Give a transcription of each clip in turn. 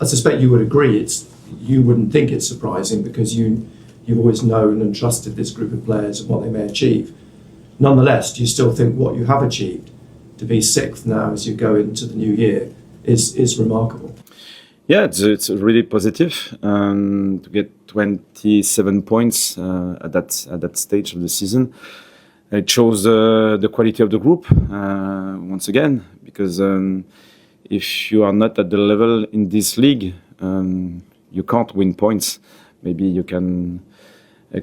I suspect you would agree. You wouldn't think it's surprising because you've always known and trusted this group of players and what they may achieve. Nonetheless, do you still think what you have achieved to be sixth now as you go into the new year is remarkable? Yeah, it's really positive to get 27 points at that stage of the season. It shows the quality of the group once again, because if you are not at the level in this league, you can't win points. Maybe you can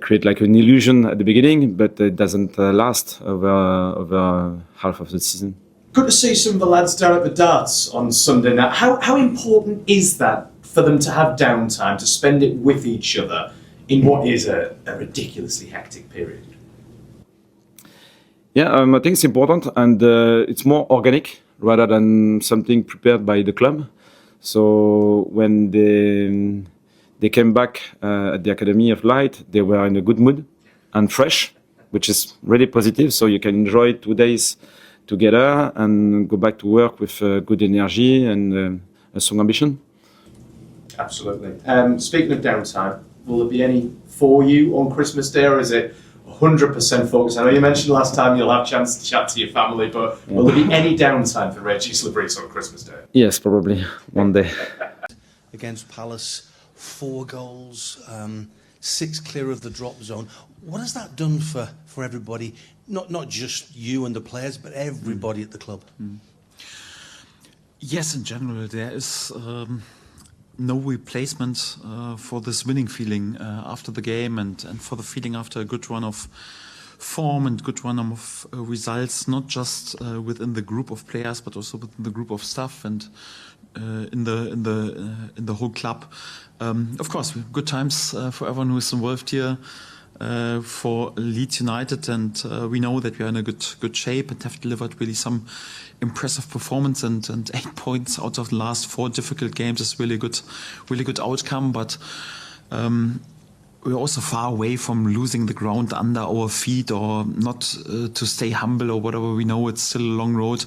create like an illusion at the beginning, but it doesn't last over half of the season. Good to see some of the lads down at the darts on Sunday night. How important is that for them to have downtime, to spend it with each other in what is a ridiculously hectic period? Yeah, I think it's important, and it's more organic rather than something prepared by the club. So when they came back at the Academy of Light, they were in a good mood and fresh, which is really positive. So you can enjoy 2 days together and go back to work with good energy and a strong ambition. Absolutely. Speaking of downtime, will there be any for you on Christmas Day, or is it 100% focused? I know you mentioned last time you'll have a chance to chat to your family, but will there be any downtime for Régis Le Bris on Christmas Day? Yes, probably one day. Against Palace, 4 goals, 6 clear of the drop zone. What has that done for everybody? Not just you and the players, but everybody at the club. Yes, in general, there is no replacement for this winning feeling after the game and for the feeling after a good run of form and good run of results, not just within the group of players, but also within the group of staff and in the whole club. Of course, good times for everyone who is involved here. For Leeds United, and we know that we are in a good shape and have delivered really some impressive performance, and 8 points out of the last 4 difficult games is really good outcome. But we're also far away from losing the ground under our feet, or not to stay humble or whatever. We know it's still a long road,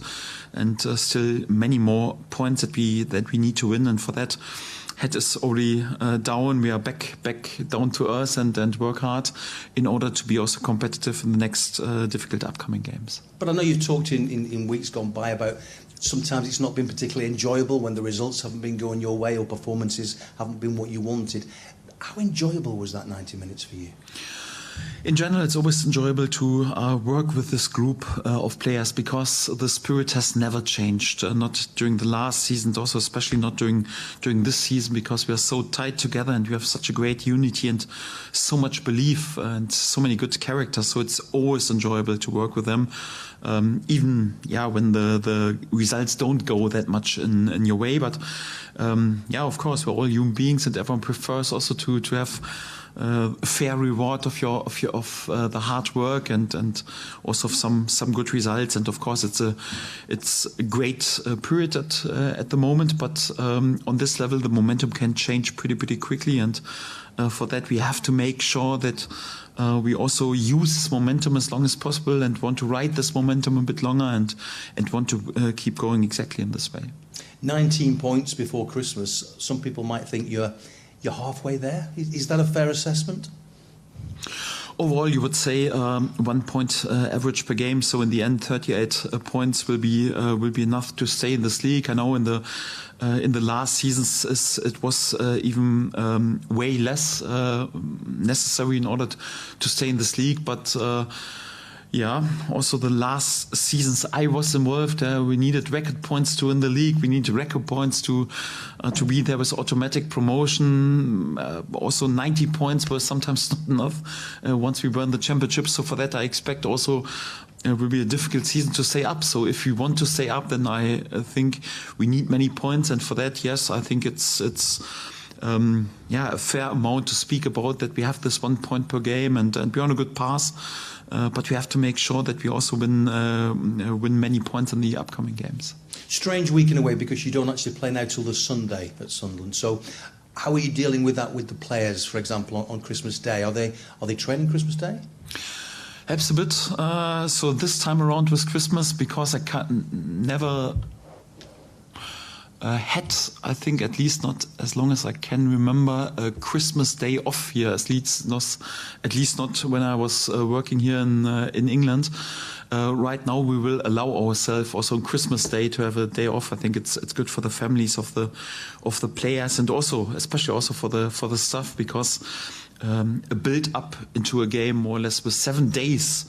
and still many more points that we need to win, and for that, head is already down. We are back down to earth and work hard in order to be also competitive in the next difficult upcoming games. But I know you've talked in weeks gone by about sometimes it's not been particularly enjoyable when the results haven't been going your way or performances haven't been what you wanted. How enjoyable was that 90 minutes for you? In general, it's always enjoyable to work with this group of players, because the spirit has never changed. Not during the last seasons, also especially not during this season, because we are so tight together and we have such a great unity and so much belief and so many good characters. So it's always enjoyable to work with them, even when the results don't go that much in your way. But of course, we're all human beings, and everyone prefers also to have a fair reward of the hard work and also of some good results. And of course, it's a great period at the moment. But on this level, the momentum can change pretty quickly, and for that we have to make sure that we also use this momentum as long as possible and want to ride this momentum a bit longer and want to keep going exactly in this way. 19 points before Christmas. Some people might think you're halfway there. Is that a fair assessment? Overall, you would say 1 point average per game. So in the end, 38 points will be enough to stay in this league. I know in the last seasons it was even way less necessary in order to stay in this league, but. Also the last seasons I was involved, we needed record points to win the league. We needed record points to be there with automatic promotion. Also 90 points were sometimes not enough once we won the championship. So for that, I expect also it will be a difficult season to stay up. So if we want to stay up, then I think we need many points. And for that, yes, I think it's a fair amount to speak about, that we have this 1 point per game and we're on a good path. But we have to make sure that we also win many points in the upcoming games. Strange week in a way, because you don't actually play now till the Sunday at Sunderland. So how are you dealing with that with the players, for example, on Christmas Day? Are they training Christmas Day? Perhaps a bit. So this time around with Christmas, because I never had, I think, at least not as long as I can remember, a Christmas day off here. At least not when I was working here in England. Right now, we will allow ourselves also on Christmas Day to have a day off. I think it's good for the families of the players, and also especially also for the staff, because a build up into a game more or less with 7 days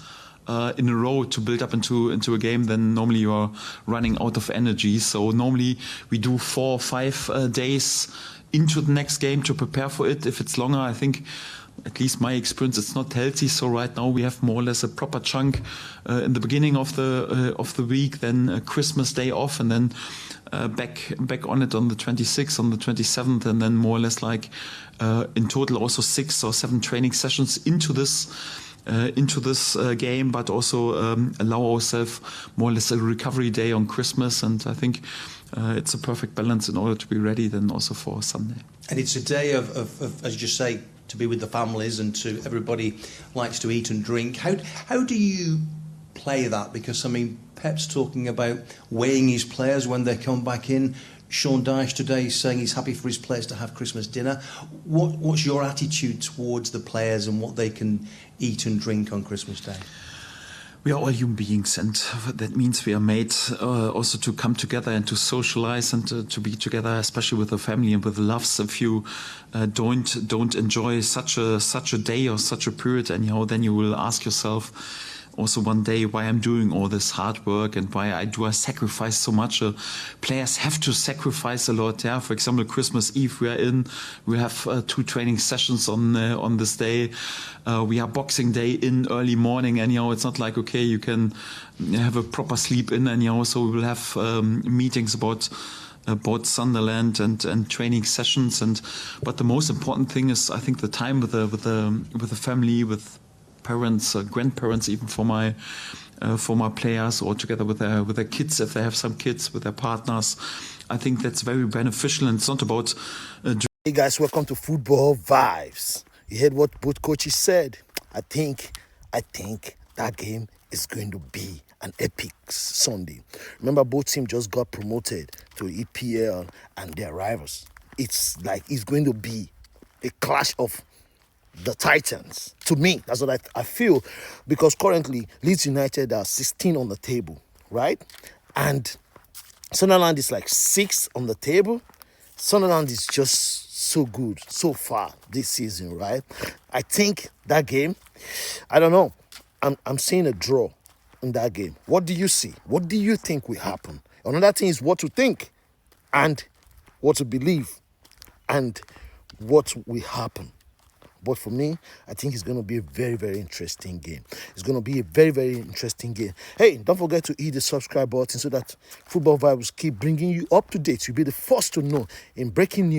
in a row to build up into a game, then normally you are running out of energy. So normally we do 4 or 5 days into the next game to prepare for it. If it's longer, I think, at least my experience, it's not healthy. So right now we have more or less a proper chunk in the beginning of the week, then a Christmas day off, and then back on it on the 26th, on the 27th, and then more or less like in total also 6 or 7 training sessions into this game, but also allow ourselves more or less a recovery day on Christmas. And I think it's a perfect balance in order to be ready then also for Sunday. And it's a day of as you say, to be with the families, and to everybody likes to eat and drink. How do you play that? Because I mean, Pep's talking about weighing his players when they come back in. Sean Dyche today is saying he's happy for his players to have Christmas dinner. What's your attitude towards the players and what they can eat and drink on Christmas Day? We are all human beings, and that means we are made also to come together and to socialize and to be together, especially with the family and with the loves. If you don't enjoy such a day or such a period anyhow, then you will ask yourself also one day why I'm doing all this hard work and why I sacrifice so much. Players have to sacrifice a lot. Yeah, for example, Christmas Eve we have 2 training sessions on this day. We are Boxing Day in early morning. Anyhow, it's not like okay you can have a proper sleep in anyhow. So we will have meetings about Sunderland and training sessions. But the most important thing is, I think, the time with the family, with parents, grandparents, even for my players, or together with their kids if they have some kids, with their partners. I think that's very beneficial, and it's not about. Hey guys, welcome to Football Vibes. You heard what both coaches said. I think that game is going to be an epic Sunday. Remember, both teams just got promoted to EPL and their rivals. It's going to be a clash of the Titans. To me, that's what I feel, because currently Leeds United are 16 on the table, right? And Sunderland is like 6 on the table. Sunderland is just so good so far this season, right? I think that game, I don't know. I'm seeing a draw in that game. What do you see? What do you think will happen? Another thing is what to think and what to believe and what will happen. But for me, I think it's going to be a very, very interesting game. It's going to be a very, very interesting game. Hey, don't forget to hit the subscribe button so that Football Vibes keep bringing you up to date. You'll be the first to know in breaking news.